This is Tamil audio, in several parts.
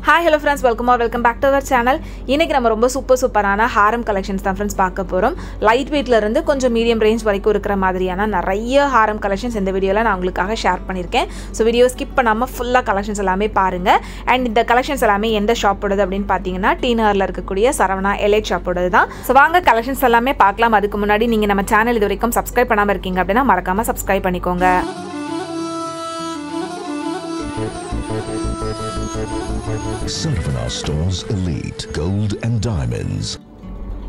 Hi hello friends, welcome back to our channel. இன்னைக்கு நம்ம ரொம்ப சூப்பரான ஹாரம் கலெக்ஷன்ஸ் தான் फ्रेंड्स பார்க்க போறோம். லைட் வெயிட்ல இருந்து கொஞ்சம் மீடியம் ரேஞ்ச் வரைக்கும் இருக்கிற மாதிரியான நிறைய ஹாரம் கலெக்ஷன்ஸ் இந்த வீடியோல நான் உங்களுக்காக ஷேர் பண்ணிருக்கேன். சோ வீடியோ ஸ்கிப் பண்ணாம ஃபுல்லா கலெக்ஷன்ஸ் எல்லாமே பாருங்க. and இந்த கலெக்ஷன்ஸ் எல்லாமே எந்த ஷாப்போடது அப்படினு பாத்தீங்கன்னா டீனர்ல இருக்கக்கூடிய சரவணா எலைட் ஷாப்போடது தான். சோ வாங்க கலெக்ஷன்ஸ் எல்லாமே பார்க்கலாம். அதுக்கு முன்னாடி நீங்க நம்ம சேனல் இதுவரைக்கும் சப்ஸ்கிரைப் பண்ணாம இருக்கீங்க அப்படினா மறக்காம சப்ஸ்கிரைப் பண்ணிக்கோங்க. Sarvana Stores Elite Gold and Diamonds.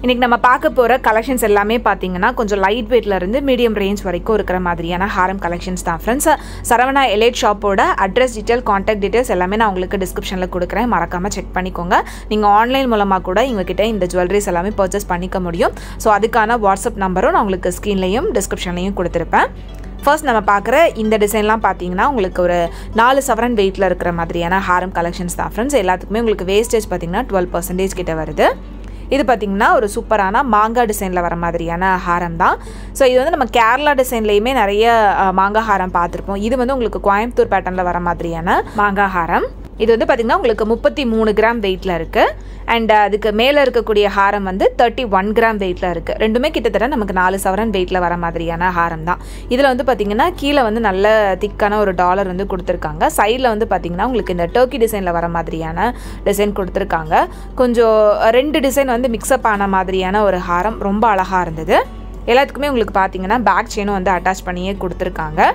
இன்னைக்கு நம்ம பார்க்க போற கலெக்ஷன்ஸ் எல்லாமே பாத்தீங்கன்னா கொஞ்சம் லைட் வெயிட்ல இருந்து மீடியம் ரேஞ்ச் வரைக்கும் இருக்கிற மாதிரியான ஹாரம் கலெக்ஷன்ஸ் தான் फ्रेंड्स. சரவணா எலைட் ஷாப்போட அட்ரஸ் டீடைல் கான்டாக்ட் டீடைல்ஸ் எல்லாமே நான் உங்களுக்கு டிஸ்கிரிப்ஷன்ல கொடுக்கிறேன். மறக்காம செக் பண்ணிக்கோங்க. நீங்க ஆன்லைன் மூலமா கூட இவங்க கிட்ட இந்த ஜுவல்லரிஸ் எல்லாமே பர்ச்சேஸ் பண்ணிக்க முடியும். சோ அதுக்கான வாட்ஸ்அப் நம்பரும் நான் உங்களுக்கு ஸ்கிரீன்லயும் டிஸ்கிரிப்ஷன்லயும் கொடுத்திருப்பேன். ஃபர்ஸ்ட் நம்ம பார்க்குற இந்த டிசைன்லாம் பார்த்தீங்கன்னா உங்களுக்கு ஒரு 4 சவரன் வெயிட்டில் இருக்கிற மாதிரியான ஹாரம் கலெக்ஷன்ஸ் தான் ஃப்ரெண்ட்ஸ். எல்லாத்துக்குமே உங்களுக்கு வேஸ்டேஜ் பார்த்தீங்கன்னா 12% கிட்ட வருது. இது பார்த்தீங்கன்னா ஒரு சூப்பரான மாங்காய் டிசைனில் வர மாதிரியான ஹாரம் தான். ஸோ இது வந்து நம்ம கேரளா டிசைன்லேயுமே நிறைய மாங்காய் ஹாரம் பார்த்துருப்போம். இது வந்து உங்களுக்கு கோயம்புத்தூர் பேட்டர்னில் வர மாதிரியான மாங்காய் ஹாரம். இது வந்து பார்த்தீங்கன்னா உங்களுக்கு 33 கிராம் வெயிட்டில் இருக்குது. அண்ட் அதுக்கு மேலே இருக்கக்கூடிய ஹாரம் வந்து 31 கிராம் வெயிட்டில் இருக்குது. ரெண்டுமே கிட்டத்தட்ட நமக்கு 4 சவரன் வெயிட்டில் வர மாதிரியான ஹாரம் தான். இதில் வந்து பார்த்தீங்கன்னா கீழே வந்து நல்ல திக்கான ஒரு டாலர் வந்து கொடுத்துருக்காங்க. சைடில் வந்து பார்த்தீங்கன்னா உங்களுக்கு இந்த டர்க்கி டிசைனில் வர மாதிரியான டிசைன் கொடுத்துருக்காங்க. கொஞ்சம் 2 டிசைன் வந்து மிக்ஸ்அப் ஆன மாதிரியான ஒரு ஹாரம் ரொம்ப அழகாக இருந்தது. எல்லாத்துக்குமே உங்களுக்கு பார்த்தீங்கன்னா பேக் செயினும் வந்து அட்டாச் பண்ணியே கொடுத்துருக்காங்க.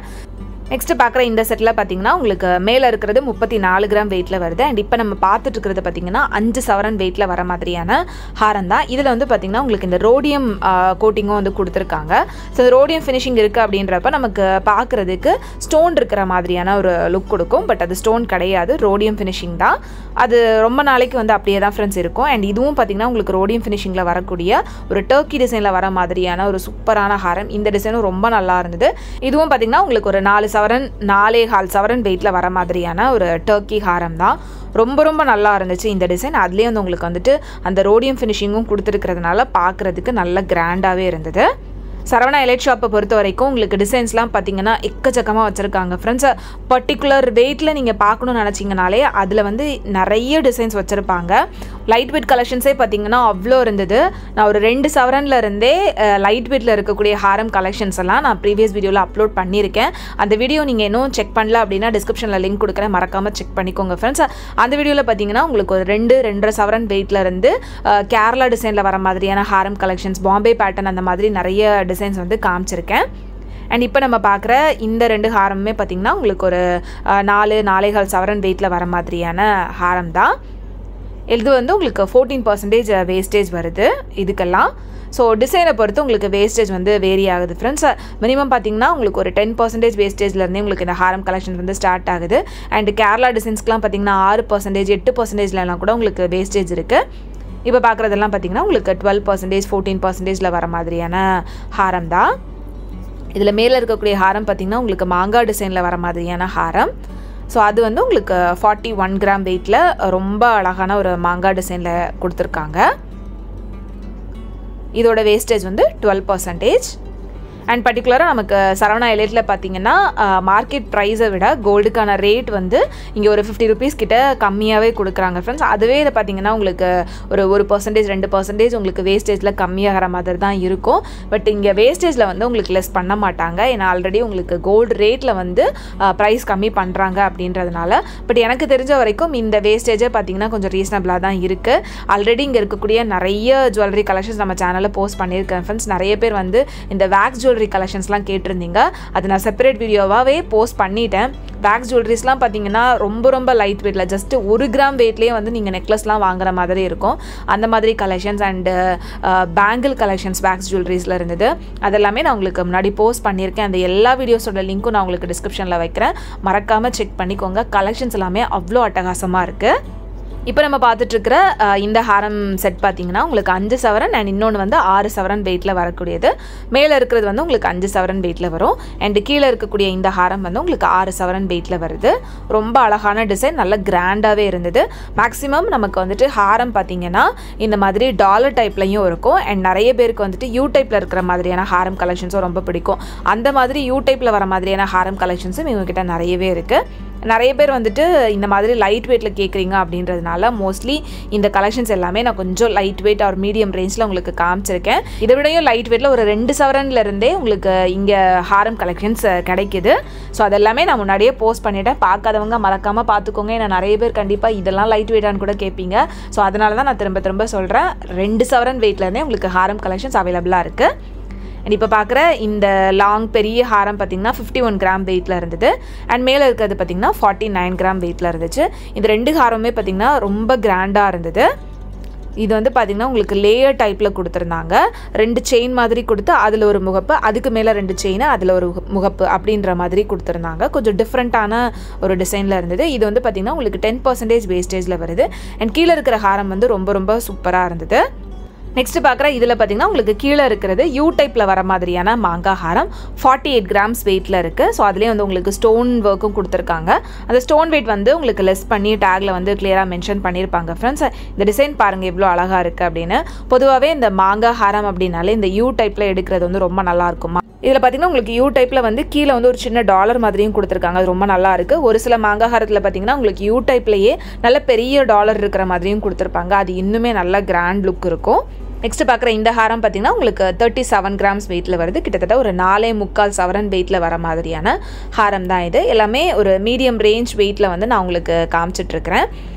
நெக்ஸ்ட் பார்க்குற இந்த செட்டில் பார்த்தீங்கன்னா உங்களுக்கு மேலே இருக்கிறது 34 கிராம் வெயிட்டில் வருது. அண்ட் இப்போ நம்ம பார்த்துட்டு இருக்கிறது பார்த்தீங்கன்னா 5 சவரன் வெயிட்டில் வர மாதிரியான ஹாரம் தான். இதில் வந்து பார்த்தீங்கன்னா உங்களுக்கு இந்த ரோடியம் கோட்டிங்கும் வந்து கொடுத்துருக்காங்க. ஸோ ரோடியம் ஃபினிஷிங் இருக்குது அப்படின்றப்ப நமக்கு பார்க்குறதுக்கு ஸ்டோன் இருக்கிற மாதிரியான ஒரு லுக் கொடுக்கும். பட் அது ஸ்டோன் கிடையாது, ரோடியம் ஃபினிஷிங் தான். அது ரொம்ப நாளைக்கு வந்து அப்படியே தான் ஃப்ரெண்ட்ஸ் இருக்கும். அண்ட் இதுவும் பார்த்தீங்கன்னா உங்களுக்கு ரோடியம் ஃபினிஷிங்கில் வரக்கூடிய ஒரு டர்க்கி டிசைனில் வர மாதிரியான ஒரு சூப்பரான ஹாரம். இந்த டிசைனும் ரொம்ப நல்லா இருந்தது. இதுவும் பார்த்தீங்கன்னா உங்களுக்கு ஒரு 4 சவரன் 4.25 சவரன் வெயிட்டில் வர மாதிரியான ஒரு டர்க்கி ஹாரம் தான். ரொம்ப நல்லா இருந்துச்சு இந்த டிசைன். அதுலேயே வந்து உங்களுக்கு வந்துட்டு அந்த ரோடியம் ஃபினிஷிங்கும் கொடுத்துருக்கிறதுனால பார்க்குறதுக்கு நல்ல கிராண்டாகவே இருந்தது. சரவணா எலைட் ஷாப்பை பொறுத்த வரைக்கும் உங்களுக்கு டிசைன்ஸ்லாம் பார்த்தீங்கன்னா எக்கச்சக்கமாக வச்சுருக்காங்க ஃப்ரெண்ட்ஸ். பர்டிகுலர் வெயிட்டில் நீங்கள் பார்க்கணுன்னு நினச்சிங்கனாலே அதில் வந்து நிறைய டிசைன்ஸ் வச்சுருப்பாங்க. லைட் வெயிட் கலெக்ஷன்ஸே பார்த்தீங்கன்னா அவ்வளோ இருந்தது. நான் ஒரு 2 சவரனில் இருந்தே லைட் வெயிட்டில் இருக்கக்கூடிய ஹாரம் கலெக்ஷன்ஸ் எல்லாம் நான் ப்ரீவியஸ் வீடியோவில் அப்லோட் பண்ணியிருக்கேன். அந்த வீடியோ நீங்கள் இன்னும் செக் பண்ணல அப்படின்னா டிஸ்கிரிப்ஷனில் லிங்க் கொடுக்குறேன், மறக்காமல் செக் பண்ணிக்கோங்க ஃப்ரெண்ட்ஸ். அந்த வீடியோவில் பார்த்தீங்கன்னா உங்களுக்கு ஒரு 2.5 சவரன் வெயிட்டில் இருந்து கேரளா டிசைனில் வர மாதிரியான ஹாரம் கலெக்ஷன்ஸ், பாம்பே பேட்டர்ன், அந்த மாதிரி நிறைய டிசைன்ஸ் வந்து காமிச்சிருக்கேன். அண்ட் இப்போ நம்ம பார்க்குற இந்த 2 ஹாரமுமே பார்த்திங்கன்னா உங்களுக்கு ஒரு 4.25 சவரன் வெயிட்டில் வர மாதிரியான ஹாரம் தான். இது வந்து உங்களுக்கு 14% வேஸ்டேஜ் வருது இதுக்கெல்லாம். ஸோ டிசைனை பொறுத்து உங்களுக்கு வேஸ்டேஜ் வந்து வேரி ஆகுது ஃப்ரெண்ட்ஸ். மினிமம் பார்த்தீங்கன்னா உங்களுக்கு ஒரு 10% வேஸ்டேஜ்லேருந்தே உங்களுக்கு இந்த ஹாரம் கலெக்ஷன் வந்து ஸ்டார்ட் ஆகுது. அண்ட் கேரளா டிசைன்ஸ்க்குலாம் பார்த்தீங்கன்னா 6%, 8%லாம் கூட உங்களுக்கு வேஸ்டேஜ் இருக்குது. இப்போ பார்க்குறதெல்லாம் பார்த்தீங்கன்னா உங்களுக்கு 12%, 14%ல் வர மாதிரியான ஹாரம் தான். இதில் மேலே இருக்கக்கூடிய ஹாரம் பார்த்திங்கன்னா உங்களுக்கு மாங்காய் டிசைனில் வர மாதிரியான ஹாரம். ஸோ அது வந்து உங்களுக்கு 41 கிராம் வெயிட்டில் ரொம்ப அழகான ஒரு மாங்காய் டிசைனில் கொடுத்துருக்காங்க. இதோட வேஸ்டேஜ் வந்து 12%. அண்ட் பர்டிகுலராக நமக்கு சரவணா எலைட்டில் பார்த்தீங்கன்னா மார்க்கெட் ப்ரைஸை விட கோல்டுக்கான ரேட் வந்து இங்கே ஒரு 50 ருபீஸ் கிட்ட கம்மியாகவே கொடுக்குறாங்க ஃப்ரெண்ட்ஸ். அதுவே இதை பார்த்தீங்கன்னா உங்களுக்கு ஒரு 1%, 2% உங்களுக்கு வேஸ்டேஜில் கம்மியாகிற மாதிரி தான் இருக்கும். பட் இங்கே வேஸ்டேஜில் வந்து உங்களுக்கு லெஸ் பண்ண மாட்டாங்க. ஏன்னா ஆல்ரெடி உங்களுக்கு கோல்டு ரேட்டில் வந்து ப்ரைஸ் கம்மி பண்ணுறாங்க அப்படின்றதுனால. பட் எனக்கு தெரிஞ்ச வரைக்கும் இந்த வேஸ்டேஜை பார்த்தீங்கன்னா கொஞ்சம் ரீசனபிளாக தான் இருக்குது. ஆல்ரெடி இங்கே இருக்கக்கூடிய நிறைய ஜுவல்லரி கலெக்ஷன்ஸ் நம்ம சேனலில் போஸ்ட் பண்ணியிருக்கேன் ஃப்ரெண்ட்ஸ். நிறைய பேர் வந்து இந்த வேக்ஸ் ஜுவல்லரி கலெக்ஷன்ஸ்லாம் கேட்டிருந்தீங்க. அது நான் செப்பரேட் வீடியோவாகவே போஸ்ட் பண்ணிட்டேன். வேக்ஸ் ஜுவல்லரிஸ்லாம் பார்த்தீங்கன்னா ரொம்ப லைட் வெயிட்டில் ஜஸ்ட் 1 கிராம் வெயிட்லேயே வந்து நீங்கள் நெக்லஸ்லாம் வாங்குற மாதிரி இருக்கும். அந்த மாதிரி collections and bangle collections wax ஜுவல்லரிஸில் இருந்தது. அதெல்லாமே நான் உங்களுக்கு முன்னாடி போஸ்ட் பண்ணியிருக்கேன். அந்த எல்லா வீடியோஸோட லிங்க்கும் நான் உங்களுக்கு டிஸ்கிரிப்ஷனில் வைக்கிறேன், மறக்காமல் செக் பண்ணிக்கோங்க. கலெக்ஷன்ஸ் எல்லாமே அவ்வளோ அட்டகாசமாக இருக்குது. இப்போ நம்ம பார்த்துட்டு இருக்கிற இந்த ஹாரம் செட் பார்த்தீங்கன்னா உங்களுக்கு 5 சவரன் அண்ட் இன்னொன்று வந்து 6 சவரன் வெயிட்டில் வரக்கூடியது. மேலே இருக்கிறது வந்து உங்களுக்கு 5 சவரன் வெயிட்டில் வரும். அண்ட் கீழே இருக்கக்கூடிய இந்த ஹாரம் வந்து உங்களுக்கு 6 சவரன் வெயிட்டில் வருது. ரொம்ப அழகான டிசைன், நல்ல கிராண்டாகவே இருந்தது. மேக்ஸிமம் நமக்கு வந்துட்டு ஹாரம் பார்த்தீங்கன்னா இந்த மாதிரி டாலர் டைப்லையும் இருக்கும். அண்ட் நிறைய பேருக்கு வந்துட்டு யூ டைப்பில் இருக்கிற மாதிரியான ஹாரம் கலெக்ஷன்ஸும் ரொம்ப பிடிக்கும். அந்த மாதிரி யூ டைப்பில் வர மாதிரியான ஹாரம் கலெக்ஷன்ஸும் இவங்ககிட்ட நிறையவே இருக்குது. நிறைய பேர் வந்துட்டு இந்த மாதிரி லைட் வெயிட்டில் கேட்குறீங்க அப்படின்றதுனால மோஸ்ட்லி இந்த கலெக்ஷன்ஸ் எல்லாமே நான் கொஞ்சம் லைட் வெயிட் ஆர் மீடியம் ரேஞ்சில் உங்களுக்கு காமிச்சிருக்கேன். இதை விடையும் லைட் வெயிட்டில் ஒரு 2 சவரன்லேருந்தே உங்களுக்கு இங்கே ஹாரம் கலெக்ஷன்ஸ் கிடைக்குது. ஸோ அதெல்லாமே நான் முன்னாடியே போஸ்ட் பண்ணிவிட்டேன். பார்க்காதவங்க மறக்காமல் பார்த்துக்கோங்க. ஏன்னா நிறைய பேர் கண்டிப்பாக இதெல்லாம் லைட் வெயிட்டான்னு கூட கேட்பீங்க. ஸோ அதனால தான் நான் திரும்ப சொல்கிறேன். 2 சவரன் வெயிட்லேருந்தே உங்களுக்கு ஹாரம் கலெக்ஷன்ஸ் அவைலபிளாக இருக்குது. அண்ட் இப்போ பார்க்குற இந்த லாங் பெரிய ஹாரம் பார்த்திங்கன்னா 51 கிராம் வெயிட்டில் இருந்தது. அண்ட் மேலே இருக்கிறது பார்த்திங்கன்னா 49 கிராம் வெயிட்டில் இருந்துச்சு. இந்த 2 ஹாரமே பார்த்திங்கன்னா ரொம்ப கிராண்டாக இருந்தது. இது வந்து பார்த்திங்கன்னா உங்களுக்கு லேயர் டைப்பில் கொடுத்துருந்தாங்க. 2 செயின் மாதிரி கொடுத்து அதில் ஒரு முகப்பு, அதுக்கு மேலே 2 செயின், அதில் ஒரு முகப்பு அப்படின்ற மாதிரி கொடுத்துருந்தாங்க. கொஞ்சம் டிஃப்ரெண்ட்டான ஒரு டிசைனில் இருந்தது. இது வந்து பார்த்திங்கன்னா உங்களுக்கு 10% வேஸ்டேஜில் வருது. அண்ட் கீழே இருக்கிற ஹாரம் வந்து ரொம்ப சூப்பராக இருந்தது. நெக்ஸ்ட் பார்க்குற இதில் பார்த்தீங்கன்னா உங்களுக்கு கீழே இருக்கிறது யூ டைப்பில் வர மாதிரியான மாங்காய் ஹாரம் 48 கிராம்ஸ் வெயிட்டில் இருக்குது. ஸோ அதுலேயே வந்து உங்களுக்கு ஸ்டோன் ஒர்க்கும் கொடுத்துருக்காங்க. அந்த ஸ்டோன் வெயிட் வந்து உங்களுக்கு லெஸ் பண்ணி டேக்கில் வந்து கிளியராக மென்ஷன் பண்ணியிருப்பாங்க. ஃப்ரெண்ட்ஸ், இந்த டிசைன் பாருங்கள் எவ்வளோ அழகாக இருக்குது அப்படின்னு. பொதுவாகவே இந்த மாங்காய் ஹாரம் அப்படின்னாலே இந்த யூ டைப்பில் எடுக்கிறது வந்து ரொம்ப நல்லா இருக்குமா. இதில் பார்த்தீங்கன்னா உங்களுக்கு யூ டைப்பில் வந்து கீழே வந்து ஒரு சின்ன டாலர் மாதிரியும் கொடுத்துருக்காங்க. அது ரொம்ப நல்லா இருக்குது. ஒரு சில மாங்காய் ஹாரத்தில் பார்த்தீங்கன்னா உங்களுக்கு யூ டைப்லேயே நல்ல பெரிய டாலர் இருக்கிற மாதிரியும் கொடுத்துருப்பாங்க. அது இன்னுமே நல்ல கிராண்ட் லுக் இருக்கும். நெக்ஸ்ட் பார்க்குற இந்த ஹாரம் பார்த்தீங்கன்னா உங்களுக்கு 37 கிராம்ஸ் வெயிட்டில் வருது. கிட்டத்தட்ட ஒரு 4.25 சவரன் வெயிட்டில் வர மாதிரியான ஹாரம் தான் இது. எல்லாமே ஒரு மீடியம் ரேஞ்ச் வெயிட்டில் வந்து நான் உங்களுக்கு காமிச்சிட்ருக்கிறேன்.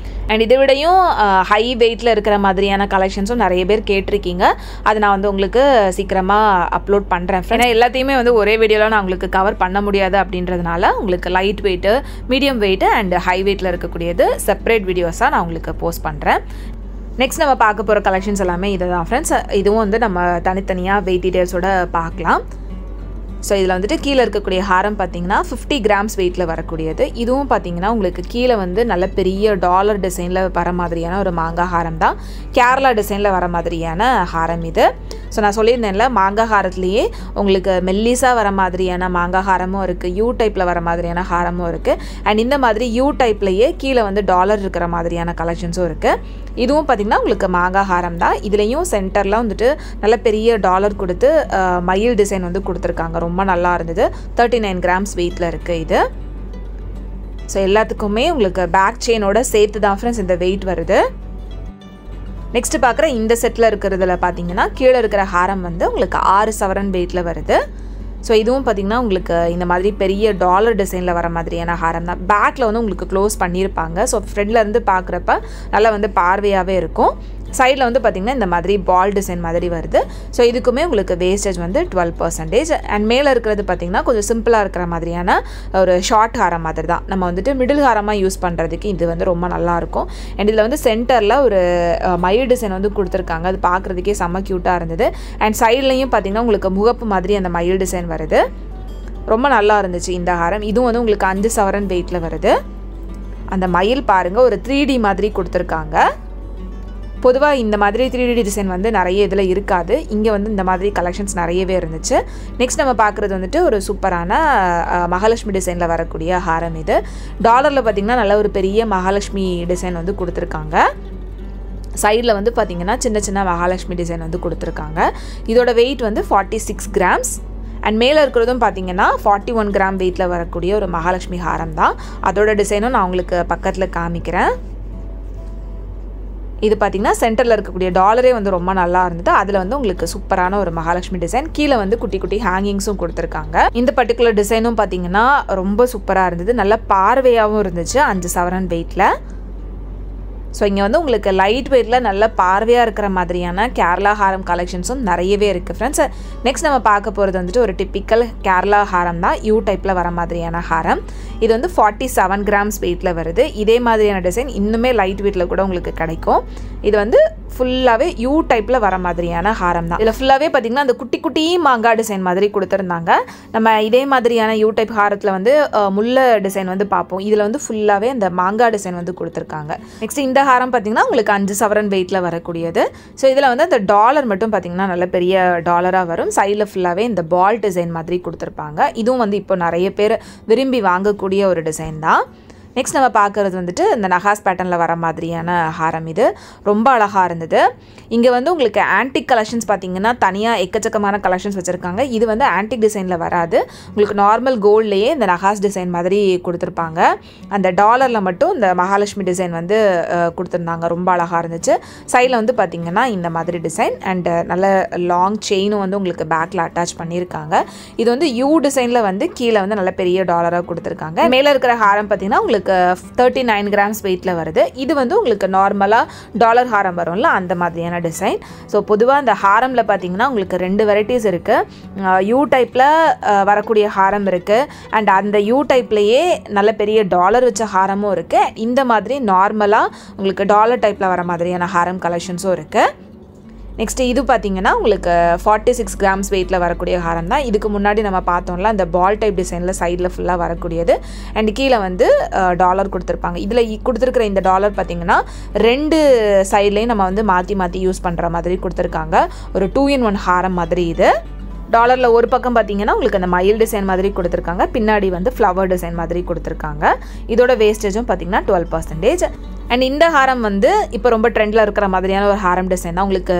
அண்ட் இதை விடையும் ஹை வெயிட்டில் இருக்கிற மாதிரியான கலெக்ஷன்ஸும் நிறைய பேர் கேட்டிருக்கீங்க. அதை நான் வந்து உங்களுக்கு சீக்கிரமாக அப்லோட் பண்ணுறேன். ஏன்னா எல்லாத்தையுமே வந்து ஒரே வீடியோவில் நான் உங்களுக்கு கவர் பண்ண முடியாது அப்படின்றதுனால உங்களுக்கு light weight, medium weight and high வெயிட்டில் இருக்கக்கூடியது செப்பரேட் வீடியோஸாக நான் உங்களுக்கு போஸ்ட் பண்ணுறேன். நெக்ஸ்ட் நம்ம பார்க்க போகிற கலெக்ஷன்ஸ் எல்லாமே இதை தான் ஃப்ரெண்ட்ஸ். இதுவும் வந்து நம்ம தனித்தனியாக வெயிட் டீட்டெயில்ஸோட பார்க்கலாம். ஸோ இதில் வந்துட்டு கீழே இருக்கக்கூடிய ஹாரம் பார்த்தீங்கன்னா 50 கிராம்ஸ் வெயிட்டில் வரக்கூடியது. இதுவும் பார்த்தீங்கன்னா உங்களுக்கு கீழே வந்து நல்ல பெரிய டாலர் டிசைனில் வர மாதிரியான ஒரு மாங்காய் ஹாரம் தான். கேரளா டிசைனில் வர மாதிரியான ஹாரம் இது. ஸோ நான் சொல்லியிருந்தேன்ல, மாங்காய் ஹாரத்துலேயே உங்களுக்கு மெல்லிஸாக வர மாதிரியான மாங்காய் ஹாரமும் இருக்குது, யூ டைப்பில் வர மாதிரியான ஹாரமும் இருக்குது. அண்ட் இந்த மாதிரி யூ டைப்லேயே கீழே வந்து டாலர் இருக்கிற மாதிரியான கலெக்ஷன்ஸும் இருக்குது. இதுவும் பார்த்திங்கன்னா உங்களுக்கு மாங்காய் ஹாரம் தான். இதுலேயும் சென்டரில் வந்துட்டு நல்ல பெரிய டாலர் கொடுத்து மயில் டிசைன் வந்து கொடுத்துருக்காங்க. ரொம்ப நல்லா இருந்தது. 39 கிராம்ஸ் வெயிட்டில் இருக்குது இது. ஸோ எல்லாத்துக்குமே உங்களுக்கு பேக் செயினோட சேர்த்து தான் ஃப்ரெண்ட்ஸ் இந்த வெயிட் வருது. நெக்ஸ்ட் பார்க்குற இந்த செட்டில் இருக்கிறதுல பார்த்தீங்கன்னா கீழே இருக்கிற ஹாரம் வந்து உங்களுக்கு 6 சவரன் வெயிட்டில் வருது. ஸோ இதுவும் பார்த்திங்கன்னா உங்களுக்கு இந்த மாதிரி பெரிய டாலர் டிசைனில் வர மாதிரியான ஹாரம் தான். பேக்கில் வந்து உங்களுக்கு க்ளோஸ் பண்ணியிருப்பாங்க. ஸோ ஃப்ரண்ட்லேருந்து பார்க்குறப்ப நல்லா வந்து பார்வையாகவே இருக்கும். சைடில் வந்து பார்த்திங்கன்னா இந்த மாதிரி பால் டிசைன் மாதிரி வருது. ஸோ இதுக்குமே உங்களுக்கு வேஸ்டேஜ் வந்து 12%. அண்ட் மேலே இருக்கிறது பார்த்திங்கன்னா கொஞ்சம் சிம்பிளாக இருக்கிற மாதிரியான ஒரு ஷார்ட் ஹாரம் மாதிரி தான். நம்ம வந்துட்டு மிடில் ஹாரமாக யூஸ் பண்ணுறதுக்கு இது வந்து ரொம்ப நல்லாயிருக்கும். அண்ட் இதில் வந்து சென்டரில் ஒரு மயில் டிசைன் வந்து கொடுத்துருக்காங்க. அது பார்க்குறதுக்கே செம்ம க்யூட்டாக இருந்தது. அண்ட் சைட்லேயும் பார்த்திங்கன்னா உங்களுக்கு முகப்பு மாதிரி அந்த மயில் டிசைன் வருது. ரொம்ப நல்லா இருந்துச்சு இந்த ஹாரம். இதுவும் வந்து உங்களுக்கு 5 சவரன் வெயிட்டில் வருது. அந்த மயில் பாருங்கள் ஒரு 3D மாதிரி கொடுத்துருக்காங்க. பொதுவாக இந்த மாதிரி 3D டிசைன் வந்து நிறைய இதில் இருக்காது. இங்கே வந்து இந்த மாதிரி கலெக்ஷன்ஸ் நிறையவே இருந்துச்சு. நெக்ஸ்ட் நம்ம பார்க்குறது வந்துட்டு ஒரு சூப்பரான மகாலட்சுமி டிசைனில் வரக்கூடிய ஹாரம் இது. டாலரில் பார்த்திங்கன்னா நல்ல ஒரு பெரிய மகாலட்சுமி டிசைன் வந்து கொடுத்துருக்காங்க. சைடில் வந்து பார்த்திங்கன்னா சின்ன சின்ன மகாலட்சுமி டிசைன் வந்து கொடுத்துருக்காங்க. இதோட வெயிட் வந்து 46 கிராம்ஸ். அண்ட் மேலே இருக்கிறதும் பார்த்திங்கன்னா 41 கிராம் வெயிட்டில் வரக்கூடிய ஒரு மகாலட்சுமி ஹாரம் தான். அதோட டிசைனும் நான் உங்களுக்கு பக்கத்தில் காமிக்கிறேன். இது பார்த்திங்கன்னா சென்டரில் இருக்கக்கூடிய டாலரே வந்து ரொம்ப நல்லா இருந்தது. அதில் வந்து உங்களுக்கு சூப்பரான ஒரு மகாலட்சுமி டிசைன். கீழே வந்து குட்டி குட்டி ஹேங்கிங்ஸும் கொடுத்துருக்காங்க. இந்த பர்டிகுலர் டிசைனும் பார்த்திங்கன்னா ரொம்ப சூப்பராக இருந்தது. நல்ல பார்வையாகவும் இருந்துச்சு 5 சவரன் வெயிட்டில். ஸோ இங்கே வந்து உங்களுக்கு லைட் வெயிட்டில் நல்ல பார்வையாக இருக்கிற மாதிரியான கேரளா ஹாரம் கலெக்ஷன்ஸும் நிறையவே இருக்குது ஃப்ரெண்ட்ஸ். நெக்ஸ்ட் நம்ம பார்க்க போகிறது வந்துட்டு ஒரு டிப்பிக்கல் கேரளா ஹாரம் தான். யூ டைப்பில் வர மாதிரியான ஹாரம். இது வந்து 47 கிராம்ஸ் வெயிட்டில் வருது. இதே மாதிரியான டிசைன் இன்னுமே லைட் வெயிட்டில் கூட உங்களுக்கு கிடைக்கும். இது வந்து ஃபுல்லாகவே யூ டைப்பில் வர மாதிரியான ஹாரம் தான். இதில் ஃபுல்லாகவே பார்த்திங்கன்னா அந்த குட்டி குட்டி மாங்காய் டிசைன் மாதிரி கொடுத்துருந்தாங்க. நம்ம இதே மாதிரியான யூ டைப் ஹாரத்தில் வந்து முல்லை டிசைன் வந்து பார்ப்போம். இதில் வந்து ஃபுல்லாகவே அந்த மாங்காய் டிசைன் வந்து கொடுத்துருக்காங்க. நெக்ஸ்ட் இந்த ஹாரம் பார்த்திங்கன்னா உங்களுக்கு 5 சவரன் வெயிட்டில் வரக்கூடியது. ஸோ இதில் வந்து அந்த டாலர் மட்டும் பார்த்திங்கன்னா நல்ல பெரிய டாலராக வரும். சைடில் ஃபுல்லாகவே இந்த பால் டிசைன் மாதிரி கொடுத்துருப்பாங்க. இதுவும் வந்து இப்போ நிறைய பேர் விரும்பி வாங்கக்கூடிய ஒரு டிசைன் தான். நெக்ஸ்ட் நம்ம பார்க்குறது வந்துட்டு இந்த நகாஸ் பேட்டர்னில் வர மாதிரியான ஹாரம். இது ரொம்ப அழகாக இருந்தது. இங்கே வந்து உங்களுக்கு ஆன்டிக் கலெக்ஷன்ஸ் பார்த்தீங்கன்னா தனியாக எக்கச்சக்கமான கலெக்ஷன்ஸ் வச்சுருக்காங்க. இது வந்து ஆன்டிக் டிசைனில் வராது, உங்களுக்கு நார்மல் கோல்ட்லேயே இந்த நகாஸ் டிசைன் மாதிரி கொடுத்துருப்பாங்க. அந்த டாலரில் மட்டும் இந்த மகாலட்சுமி டிசைன் வந்து கொடுத்துருந்தாங்க. ரொம்ப அழகாக இருந்துச்சு. சைடில் வந்து பார்த்திங்கன்னா இந்த மாதிரி டிசைன் அண்ட் நல்ல லாங் செயினும் வந்து உங்களுக்கு பேக்கில் அட்டாச் பண்ணியிருக்காங்க. இது வந்து யூ டிசைனில் வந்து கீழே வந்து நல்ல பெரிய டாலராக கொடுத்துருக்காங்க. மேலே இருக்கிற ஹாரம் பார்த்திங்கன்னா உங்களுக்கு 39 கிராம்ஸ் வெயிட்டில் வருது. இது வந்து உங்களுக்கு நார்மலாக டாலர் ஹாரம் வரும்ல அந்த மாதிரியான டிசைன். ஸோ பொதுவாக அந்த ஹாரமில் பார்த்தீங்கன்னா உங்களுக்கு 2 வெரைட்டிஸ் இருக்குது. யூ டைப்பில் வரக்கூடிய ஹாரம் இருக்குது அண்ட் அந்த யூ டைப்லேயே நல்ல பெரிய டாலர் வச்ச ஹாரமும் இருக்குது. இந்த மாதிரி நார்மலாக உங்களுக்கு டாலர் டைப்பில் வர மாதிரியான ஹாரம் கலெக்ஷன்ஸும் இருக்குது. நெக்ஸ்ட்டு இது பார்த்திங்கன்னா உங்களுக்கு 46 கிராம்ஸ் வெயிட்டில் வரக்கூடிய ஹாரம் தான். இதுக்கு முன்னாடி நம்ம பார்த்தோம்ல அந்த பால் டைப் டிசைனில் சைடில் ஃபுல்லாக வரக்கூடியது அண்ட் கீழே வந்து டாலர் கொடுத்துருப்பாங்க. இதில் கொடுத்துருக்கிற இந்த டாலர் பார்த்திங்கன்னா 2 சைட்லேயும் நம்ம வந்து மாற்றி யூஸ் பண்ணுற மாதிரி கொடுத்துருக்காங்க. ஒரு 2-in-1 ஹாரம் மாதிரி. இது டாலரில் ஒரு பக்கம் பார்த்தீங்கன்னா உங்களுக்கு அந்த மயில் டிசைன் மாதிரி கொடுத்துருக்காங்க, பின்னாடி வந்து ஃப்ளவர் டிசைன் மாதிரி கொடுத்துருக்காங்க. இதோட வேஸ்டேஜும் பார்த்தீங்கன்னா 12%. அண்ட் இந்த ஹாரம் வந்து இப்போ ரொம்ப ட்ரெண்டில் இருக்கிற மாதிரியான ஒரு ஹாரம் டிசைன் தான். உங்களுக்கு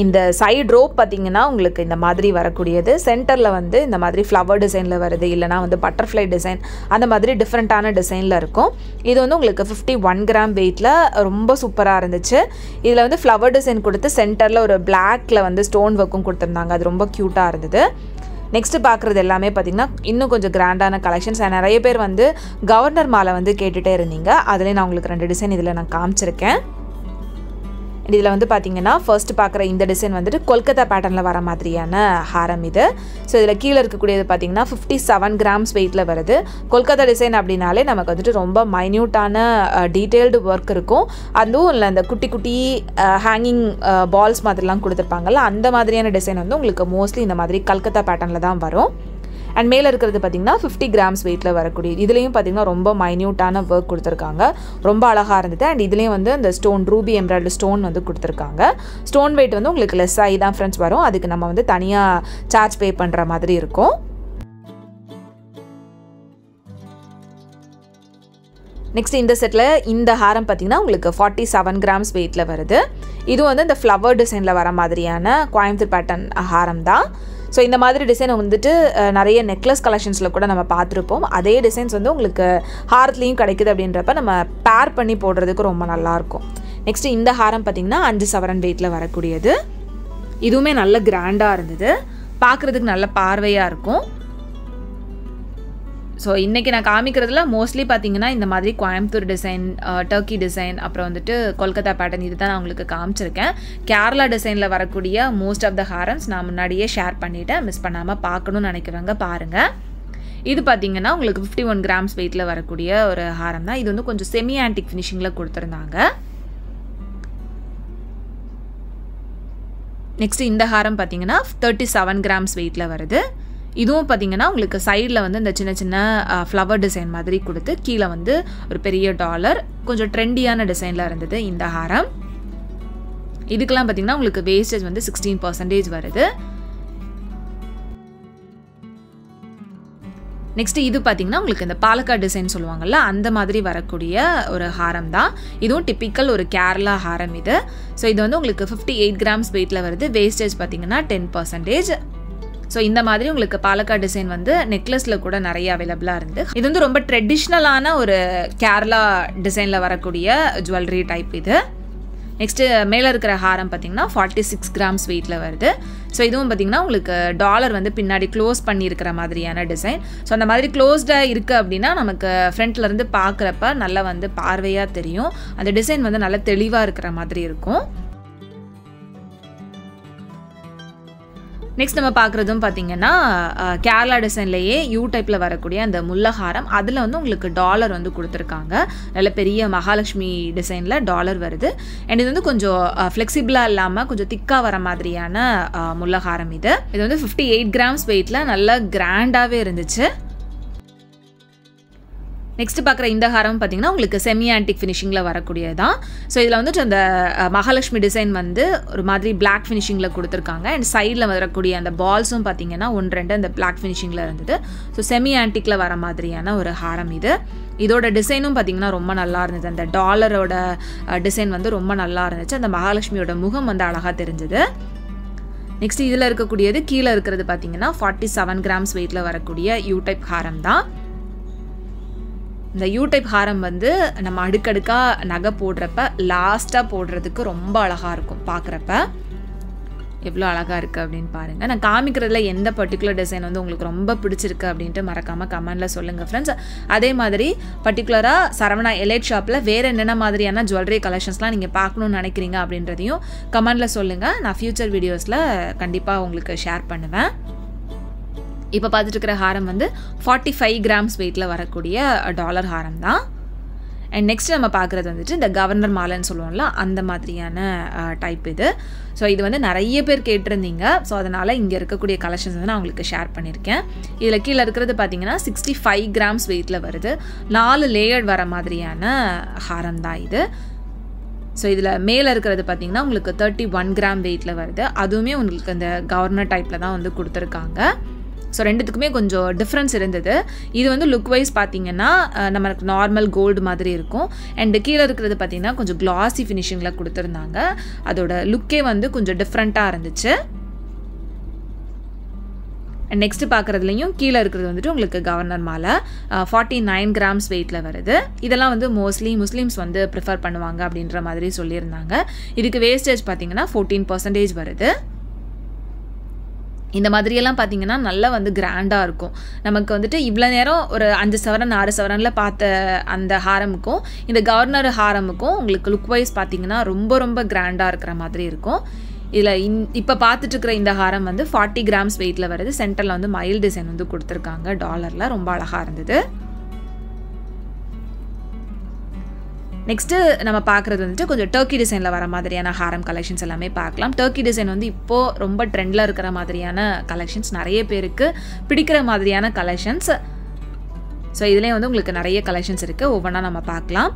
இந்த சைடு ரோப் பார்த்தீங்கன்னா உங்களுக்கு இந்த மாதிரி வரக்கூடியது, சென்டரில் வந்து இந்த மாதிரி ஃப்ளவர் டிசைனில் வருது, இல்லைனா வந்து பட்டர்ஃப்ளை டிசைன், அந்த மாதிரி டிஃப்ரெண்ட்டான டிசைனில் இருக்கும். இது வந்து உங்களுக்கு 51 கிராம் வெயிட்டில் ரொம்ப சூப்பராக இருந்துச்சு. இதில் வந்து ஃப்ளவர் டிசைன் கொடுத்து சென்டரில் ஒரு பிளாக்ல வந்து ஸ்டோன் ஒர்க்கும் கொடுத்துருந்தாங்க. அது ரொம்ப க்யூட்டாக இருந்தது. நெக்ஸ்ட்டு பார்க்குறது எல்லாமே பார்த்திங்கன்னா இன்னும் கொஞ்சம் கிராண்டான கலெக்ஷன்ஸ். நிறைய பேர் வந்து கவர்னர் மாலை வந்து கேட்டுகிட்டே இருந்தீங்க. அதிலே நான் உங்களுக்கு 2 டிசைன் இதில் நான் காமிச்சிருக்கேன். இதில் வந்து பார்த்திங்கன்னா ஃபர்ஸ்ட் பார்க்குற இந்த டிசைன் வந்துட்டு கொல்கத்தா பேட்டர்னில் வர மாதிரியான ஹாரம் இது. ஸோ இதில் கீழே இருக்கக்கூடியது பார்த்திங்கன்னா 57 கிராம்ஸ் வெயிட்டில் வருது. கொல்கத்தா டிசைன் அப்படின்னாலே நமக்கு வந்துட்டு ரொம்ப மைன்யூட்டான டீட்டெயில்டு ஒர்க் இருக்கும். அதுவும் இல்லை இந்த குட்டி குட்டி ஹேங்கிங் பால்ஸ் மாதிரிலாம் கொடுத்துருப்பாங்கல்ல, அந்த மாதிரியான டிசைன் வந்து உங்களுக்கு மோஸ்ட்லி இந்த மாதிரி கல்கத்தா பேட்டர்னில் தான் வரும். அண்ட் மேலே இருக்கிறது பார்த்திங்கன்னா 50 கிராம்ஸ் வெயிட்டில் வரக்கூடிய, இதுலேயும் பார்த்திங்கன்னா ரொம்ப மைன்யூட்டான ஒர்க் கொடுத்துருக்காங்க. ரொம்ப அழகாக இருந்தது. அண்ட் இதுலேயும் வந்து இந்த ஸ்டோன் ரூபி எம்ப்ராய்டரி ஸ்டோன் வந்து கொடுத்துருக்காங்க. ஸ்டோன் வெயிட் வந்து உங்களுக்கு லெஸ் ஆகி தான் ஃப்ரெண்ட்ஸ் வரும். அதுக்கு நம்ம வந்து தனியாக சார்ஜ் பே பண்ணுற மாதிரி இருக்கும். நெக்ஸ்ட் இந்த செட்டில் இந்த ஹாரம் பார்த்திங்கன்னா உங்களுக்கு 47 கிராம்ஸ் வெயிட்டில் வருது. இது வந்து இந்த ஃப்ளவர் டிசைனில் வர மாதிரியான கோயம்புத்தூர் பேட்டர்ன் ஹாரம் தான். ஸோ இந்த மாதிரி டிசைன் வந்துட்டு நிறைய நெக்லஸ் கலெக்ஷன்ஸில் கூட நம்ம பார்த்துருப்போம். அதே டிசைன்ஸ் வந்து உங்களுக்கு ஹாரத்துலேயும் கிடைக்குது அப்படின்றப்ப நம்ம பேர் பண்ணி போடுறதுக்கு ரொம்ப நல்லாயிருக்கும். நெக்ஸ்ட்டு இந்த ஹாரம் பார்த்திங்கன்னா 5 சவரன் வெயிட்டில் வரக்கூடியது. இதுவுமே நல்ல கிராண்டாக இருந்தது, பார்க்குறதுக்கு நல்ல பார்வையாக இருக்கும். ஸோ இன்றைக்கி நான் காமிக்கிறதுல மோஸ்ட்லி பார்த்தீங்கன்னா இந்த மாதிரி கோயம்புத்தூர் டிசைன், டர்க்கி டிசைன், அப்புறம் வந்துட்டு கொல்கத்தா பேட்டர்ன், இது தான் நான் உங்களுக்கு காமிச்சிருக்கேன். கேரளா டிசைனில் வரக்கூடிய மோஸ்ட் ஆஃப் த ஹாரம்ஸ் நான் முன்னாடியே ஷேர் பண்ணிவிட்டேன். மிஸ் பண்ணாமல் பார்க்கணுன்னு நினைக்கிறவங்க பாருங்கள். இது பார்த்தீங்கன்னா உங்களுக்கு 51 கிராம்ஸ் வெயிட்டில் வரக்கூடிய ஒரு ஹாரம் தான். இது வந்து கொஞ்சம் செமி ஆன்டிக் ஃபினிஷிங்கில் கொடுத்துருந்தாங்க. நெக்ஸ்ட்டு இந்த ஹாரம் பார்த்தீங்கன்னா 37 கிராம்ஸ் வெயிட்டில் வருது. இதுவும் பார்த்திங்கன்னா உங்களுக்கு சைடில் வந்து இந்த சின்ன சின்ன ஃப்ளவர் டிசைன் மாதிரி கொடுத்து கீழே வந்து ஒரு பெரிய டாலர், கொஞ்சம் ட்ரெண்டியான டிசைனில் இருந்தது இந்த ஹாரம். இதுக்கெல்லாம் பார்த்திங்கன்னா உங்களுக்கு வேஸ்டேஜ் வந்து 16% வருது. நெக்ஸ்ட்டு இது பார்த்திங்கன்னா உங்களுக்கு இந்த பாலக்காடு டிசைன் சொல்லுவாங்கள்ல, அந்த மாதிரி வரக்கூடிய ஒரு ஹாரம் தான். இதுவும் டிப்பிக்கல் ஒரு கேரளா ஹாரம் இது. ஸோ இது வந்து உங்களுக்கு 58 கிராம்ஸ் வெயிட்டில் வருது. வேஸ்டேஜ் பார்த்திங்கன்னா 10%. ஸோ இந்த மாதிரி உங்களுக்கு பாலக்காடு டிசைன் வந்து நெக்லஸில் கூட நிறைய அவைலபிளாக இருந்து. இது வந்து ரொம்ப ட்ரெடிஷ்னலான ஒரு கேரளா டிசைனில் வரக்கூடிய ஜுவல்லரி டைப் இது. நெக்ஸ்ட்டு மேலே இருக்கிற ஹாரம் பார்த்திங்கன்னா 46 கிராம்ஸ் வெயிட்டில் வருது. ஸோ இதுவும் பார்த்திங்கன்னா உங்களுக்கு டாலர் வந்து பின்னாடி க்ளோஸ் பண்ணியிருக்கிற மாதிரியான டிசைன். ஸோ அந்த மாதிரி க்ளோஸ்டாக இருக்குது அப்படின்னா நமக்கு ஃப்ரண்ட்லேருந்து பார்க்குறப்ப நல்லா வந்து பார்வையாக தெரியும். அந்த டிசைன் வந்து நல்லா தெளிவாக இருக்கிற மாதிரி இருக்கும். நெக்ஸ்ட் நம்ம பார்க்குறதும் பார்த்திங்கன்னா கேரளா டிசைன்லேயே யூ டைப்பில் வரக்கூடிய அந்த முல்லஹாரம், அதில் வந்து உங்களுக்கு டாலர் வந்து கொடுத்துருக்காங்க. நல்ல பெரிய மகாலட்சுமி டிசைனில் டாலர் வருது. அண்ட் இது வந்து கொஞ்சம் ஃப்ளெக்சிபிளாக இல்லாமல் கொஞ்சம் திக்காக வர மாதிரியான முல்லஹாரம் இது. இது வந்து 58 கிராம்ஸ் வெயிட்டில் நல்ல கிராண்டாகவே இருந்துச்சு. நெக்ஸ்ட் பார்க்குற இந்த ஹாரம் பார்த்தீங்கன்னா உங்களுக்கு செமி ஆன்டிக் ஃபினிஷிங்கில் வரக்கூடியதான். ஸோ இதில் வந்துட்டு அந்த மகாலட்சுமி டிசைன் வந்து ஒரு மாதிரி பிளாக் ஃபினிஷிங்கில் கொடுத்துருக்காங்க. அண்ட் சைடில் வரக்கூடிய அந்த பால்ஸும் பார்த்தீங்கன்னா 1-2 அந்த பிளாக் ஃபினிஷிங்கில் இருந்தது. ஸோ செமி ஆன்டிக்கில் வர மாதிரியான ஒரு ஹாரம் இது. இதோட டிசைனும் பார்த்தீங்கன்னா ரொம்ப நல்லா இருந்தது. அந்த டாலரோட டிசைன் வந்து ரொம்ப நல்லா இருந்துச்சு. அந்த மகாலட்சுமியோட முகம் வந்து அழகாக தெரிஞ்சுது. நெக்ஸ்ட் இதில் இருக்கக்கூடியது கீழே இருக்கிறது பார்த்தீங்கன்னா 47 கிராம்ஸ் வெயிட்டில் வரக்கூடிய யூ டைப் ஹாரம் தான். இந்த யூ டைப் ஹாரம் வந்து நம்ம அடுக்கடுக்காக நகை போடுறப்ப லாஸ்ட்டாக போடுறதுக்கு ரொம்ப அழகாக இருக்கும். பார்க்குறப்ப எவ்வளோ அழகாக இருக்குது அப்படின்னு பாருங்கள். நான் காமிக்கிறதுல எந்த பர்டிகுலர் டிசைன் வந்து உங்களுக்கு ரொம்ப பிடிச்சிருக்கு அப்படின்ட்டு மறக்காமல் கமெண்டில் சொல்லுங்கள் ஃப்ரெண்ட்ஸ். அதே மாதிரி பர்டிகுலராக சரவணா எலைட் ஷாப்பில் வேறு என்னென்ன மாதிரியான ஜுவல்லரி கலெக்ஷன்ஸ்லாம் நீங்கள் பார்க்கணுன்னு நினைக்கிறீங்க அப்படின்றதையும் கமெண்டில் சொல்லுங்கள். நான் ஃப்யூச்சர் வீடியோஸில் கண்டிப்பாக உங்களுக்கு ஷேர் பண்ணுவேன். இப்போ பார்த்துட்டு இருக்கிற ஹாரம் வந்து 45 கிராம்ஸ் வெயிட்டில் வரக்கூடிய டாலர் ஹாரம் தான். அண்ட் நெக்ஸ்ட் நம்ம பார்க்குறது வந்துட்டு இந்த கவர்னர் மாலைன்னு சொல்லுவோம்ல அந்த மாதிரியான டைப் இது. ஸோ இது வந்து நிறைய பேர் கேட்டிருந்தீங்க. ஸோ அதனால் இங்கே இருக்கக்கூடிய கலெக்ஷன்ஸ் வந்து நான் உங்களுக்கு ஷேர் பண்ணியிருக்கேன். இதில் கீழே இருக்கிறது பார்த்தீங்கன்னா 65 கிராம்ஸ் வெயிட்டில் வருது. 4 லேயர்ட் வர மாதிரியான ஹாரம் தான் இது. ஸோ இதில் மேலே இருக்கிறது பார்த்தீங்கன்னா உங்களுக்கு 31 கிராம் வெயிட்டில் வருது. அதுவுமே உங்களுக்கு அந்த கவர்னர் டைப்பில் தான் வந்து கொடுத்துருக்காங்க. ஸோ ரெண்டுத்துக்குமே கொஞ்சம் டிஃப்ரென்ஸ் இருந்தது. இது வந்து லுக் வைஸ் பார்த்தீங்கன்னா நமக்கு நார்மல் கோல்டு மாதிரி இருக்கும். அண்டு கீழே இருக்கிறது பார்த்தீங்கன்னா கொஞ்சம் கிளாசி ஃபினிஷிங்கில் கொடுத்துருந்தாங்க. அதோட லுக்கே வந்து கொஞ்சம் டிஃப்ரெண்ட்டாக இருந்துச்சு. அண்ட் நெக்ஸ்ட் பார்க்குறதுலையும் கீழே இருக்கிறது வந்துட்டு உங்களுக்கு கவர்னர் மாலை 49 கிராம்ஸ் வெயிட்டில் வருது. இதெல்லாம் வந்து மோஸ்ட்லி முஸ்லீம்ஸ் வந்து ப்ரிஃபர் பண்ணுவாங்க அப்படின்ற மாதிரி சொல்லியிருந்தாங்க. இதுக்கு வேஸ்டேஜ் பார்த்தீங்கன்னா 14% வருது. இந்த மாதிரியெல்லாம் பார்த்தீங்கன்னா நல்லா வந்து கிராண்டாக இருக்கும். நமக்கு வந்துட்டு இவ்வளோ நேரம் ஒரு 5 சவரன் 6 சவரனில் பார்த்த அந்த ஹாரமுக்கும் இந்த கவர்னர் ஹாரமுக்கும் உங்களுக்கு லுக் வைஸ் பார்த்தீங்கன்னா ரொம்ப ரொம்ப கிராண்டாக இருக்கிற மாதிரி இருக்கும். இதில் இப்போ பார்த்துட்டு இருக்கிற இந்த ஹாரம் வந்து 40 கிராம்ஸ் வெயிட்டில் வருது. சென்டரில் வந்து மயில் டிசைன் வந்து கொடுத்துருக்காங்க டாலரில். ரொம்ப அழகாக இருந்தது. நெக்ஸ்ட்டு நம்ம பார்க்குறது வந்துட்டு கொஞ்சம் டர்க்கி டிசைனில் வர மாதிரியான ஹாரம் கலெக்ஷன்ஸ் எல்லாமே பார்க்கலாம். டர்க்கி டிசைன் வந்து இப்போது ரொம்ப ட்ரெண்டில் இருக்கிற மாதிரியான கலெக்ஷன்ஸ், நிறைய பேருக்கு பிடிக்கிற மாதிரியான கலெக்ஷன்ஸ். ஸோ இதுலேயே வந்து உங்களுக்கு நிறைய கலெக்ஷன்ஸ் இருக்குது. ஒவ்வொன்றா நம்ம பார்க்கலாம்.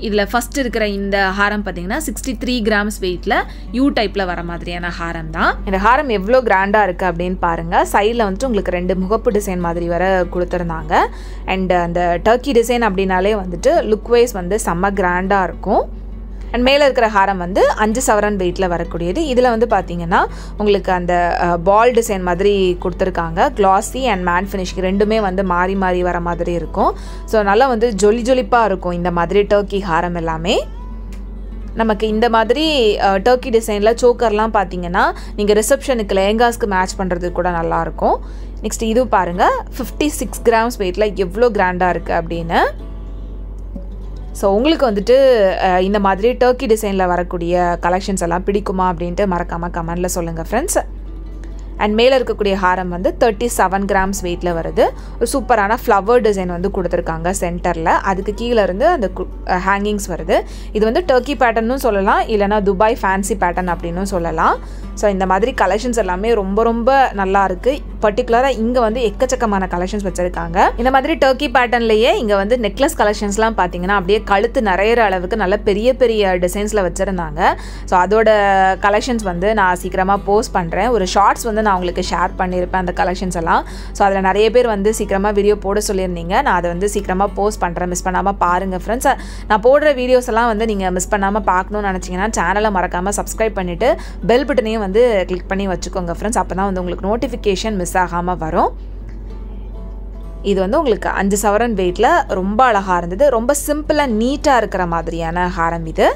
இதில் ஃபஸ்ட் இருக்கிற இந்த ஹாரம் பார்த்தீங்கன்னா 63 கிராம்ஸ் வெயிட்டில் யூ டைப்பில் வர மாதிரியான ஹாரம் தான். இந்த ஹாரம் எவ்வளோ கிராண்டாக இருக்குது அப்படின்னு பாருங்கள். சைடில் வந்துட்டு உங்களுக்கு 2 முகப்பு டிசைன் மாதிரி வர கொடுத்துருந்தாங்க. அண்ட் அந்த டர்க்கி டிசைன் அப்படின்னாலே வந்துட்டு லுக் வைஸ் வந்து செம்ம கிராண்டாக இருக்கும். அண்ட் மேலே இருக்கிற ஹாரம் வந்து 5 சவரன் வெயிட்டில் வரக்கூடியது. இதில் வந்து பார்த்தீங்கன்னா உங்களுக்கு அந்த பால் டிசைன் மாதிரி கொடுத்துருக்காங்க. கிளாசி அண்ட் மேட் ஃபினிஷிங் ரெண்டுமே வந்து மாறி மாறி வர மாதிரி இருக்கும். ஸோ நல்லா வந்து ஜொலிப்பாக இருக்கும் இந்த மாதிரி டர்க்கி ஹாரம் எல்லாமே. நமக்கு இந்த மாதிரி டர்க்கி டிசைனில் சோக்கர்லாம் பார்த்தீங்கன்னா நீங்கள் ரிசப்ஷனுக்கு லெஹங்காஸ்க்கு மேட்ச் பண்ணுறது கூட நல்லாயிருக்கும். நெக்ஸ்ட் இது பாருங்கள் 56 கிராம்ஸ் வெயிட்டில் எவ்வளோ கிராண்டாக இருக்குது அப்படின்னு. ஸோ உங்களுக்கு வந்துட்டு இந்த மாதிரி டர்க்கி டிசைனில் வரக்கூடிய கலெக்ஷன்ஸ் எல்லாம் பிடிக்குமா அப்படின்ட்டு மறக்காமல் கமெண்டில் சொல்லுங்கள் ஃப்ரெண்ட்ஸ். அண்ட் மேலே இருக்கக்கூடிய ஹாரம் வந்து 37 கிராம்ஸ் வெயிட்டில் வருது. ஒரு சூப்பரான ஃப்ளவர் டிசைன் வந்து கொடுத்துருக்காங்க சென்டரில். அதுக்கு கீழே இருந்து அந்த ஹேங்கிங்ஸ் வருது. இது வந்து டர்க்கி பேட்டர்னும் சொல்லலாம், இல்லைனா துபாய் ஃபேன்சி பேட்டர்ன் அப்படின்னும் சொல்லலாம். ஸோ இந்த மாதிரி கலெக்ஷன்ஸ் எல்லாமே ரொம்ப ரொம்ப நல்லா இருக்குது. பர்டிகுலராக இங்கே வந்து எக்கச்சக்கமான கலெக்ஷன்ஸ் வச்சுருக்காங்க. இந்த மாதிரி டர்க்கி பேட்டர்ன்லேயே இங்கே வந்து நெக்லஸ் கலெக்ஷன்ஸ்லாம் பார்த்தீங்கன்னா அப்படியே கழுத்து நிறையிற அளவுக்கு நல்ல பெரிய பெரிய டிசைன்ஸில் வச்சுருந்தாங்க. ஸோ அதோட கலெக்ஷன்ஸ் வந்து நான் சீக்கிரமாக போஸ்ட் பண்ணுறேன். ஒரு ஷார்ட்ஸ் வந்து நான் உங்களுக்கு ஷேர் பண்ணியிருப்பேன் அந்த கலெக்ஷன்ஸ் எல்லாம். ஸோ அதில் நிறைய பேர் வந்து சீக்கிரமாக வீடியோ போட சொல்லியிருந்தீங்க. நான் அதை வந்து சீக்கிரமாக போஸ்ட் பண்ணுறேன். மிஸ் பண்ணாமல் பாருங்கள் ஃப்ரெண்ட்ஸ். நான் போடுற வீடியோஸ் எல்லாம் வந்து நீங்கள் மிஸ் பண்ணாமல் பார்க்கணும்னு நினச்சிங்கன்னா சேனலை மறக்காமல் சப்ஸ்கிரைப் பண்ணிவிட்டு பெல் பட்டனையும் வந்து கிளிக் பண்ணி வச்சுக்கோங்க ஃப்ரெண்ட்ஸ். அப்போ தான் வந்து உங்களுக்கு நோட்டிஃபிகேஷன் மிஸ் ஆகாமல் வரும். இது வந்து உங்களுக்கு 5 சவரன் வெயிட்டில் ரொம்ப அழகாக இருந்தது. ரொம்ப சிம்பிளாக நீட்டாக இருக்கிற மாதிரியான ஹாரம் இது.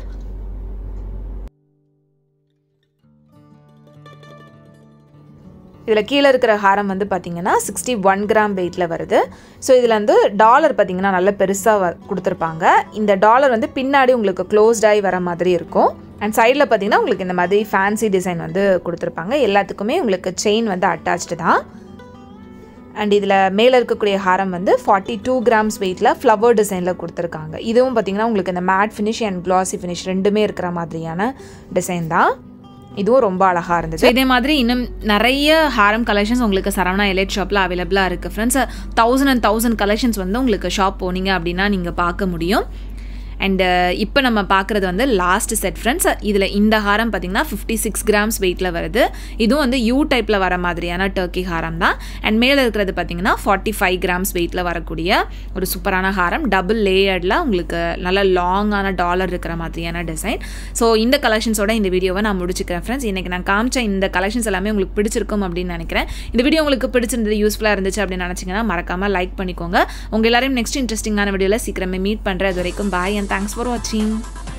இதில் கீழே இருக்கிற ஹாரம் வந்து பார்த்திங்கன்னா 61 கிராம் வெயிட்டில் வருது. ஸோ இதில் வந்து டாலர் பார்த்திங்கன்னா நல்ல பெருசாக கொடுத்துருப்பாங்க. இந்த டாலர் வந்து பின்னாடி உங்களுக்கு க்ளோஸ்டாகி வர மாதிரி இருக்கும். அண்ட் சைடில் பார்த்திங்கன்னா உங்களுக்கு இந்த மாதிரி ஃபேன்சி டிசைன் வந்து கொடுத்துருப்பாங்க. எல்லாத்துக்குமே உங்களுக்கு செயின் வந்து அட்டாச்டு தான். அண்ட் இதில் மேலே இருக்கக்கூடிய ஹாரம் வந்து 42 கிராம்ஸ் வெயிட்டில் ஃப்ளவர் டிசைனில் கொடுத்துருக்காங்க. இதுவும் பார்த்திங்கன்னா உங்களுக்கு இந்த மேட் ஃபினிஷ் அண்ட் கிளாசி ஃபினிஷ் ரெண்டுமே இருக்கிற மாதிரியான டிசைன் தான். இதுவும் ரொம்ப அழகாக இருந்துச்சு. இதே மாதிரி இன்னும் நிறைய ஹாரம் கலெக்ஷன்ஸ் உங்களுக்கு சரவணா எலைட் ஷாப்பில் அவைலபிளாக இருக்குது ஃப்ரெண்ட்ஸ். 1000 கலெக்ஷன்ஸ் வந்து உங்களுக்கு ஷாப் போனீங்க அப்படின்னா நீங்கள் பார்க்க முடியும். அண்டு இப்போ நம்ம பார்க்குறது வந்து லாஸ்ட் செட் ஃப்ரெண்ட்ஸ். இதில் இந்த ஹாரம் பார்த்திங்கன்னா 56 கிராம்ஸ் வெயிட்டில் வருது. இதுவும் வந்து யூ டைப்பில் வர மாதிரியான டர்க்கி ஹாரம் தான். அண்ட் மேலே இருக்கிறது பார்த்திங்கன்னா 45 கிராம்ஸ் வெயிட்டில் வரக்கூடிய ஒரு சூப்பரான ஹாரம். டபுள் லேயர்டில் உங்களுக்கு நல்ல லாங்கான டாலர் இருக்கிற மாதிரியான டிசைன். ஸோ இந்த கலெக்ஷன்ஸோட இந்த வீடியோவை நான் முடிச்சுக்கிறேன் ஃப்ரெண்ட்ஸ். இன்றைக்கி நான் காமிச்ச இந்த கலெக்ஷன்ஸ் எல்லாமே உங்களுக்கு பிடிச்சிருக்கும் அப்படின்னு நினைக்கிறேன். இந்த வீடியோ உங்களுக்கு பிடிச்சிருந்தது, யூஸ்ஃபுல்லாக இருந்துச்சு அப்படின்னு நினச்சிங்கன்னா மறக்காமல் லைக் பண்ணிக்கோங்க. உங்கள் எல்லாரையும் நெக்ஸ்ட் இன்ட்ரெஸ்டிங்கான வீடியோவில் சீக்கிரமே மீட் பண்ணுறேன். அது வரைக்கும் பாய் and thanks for watching.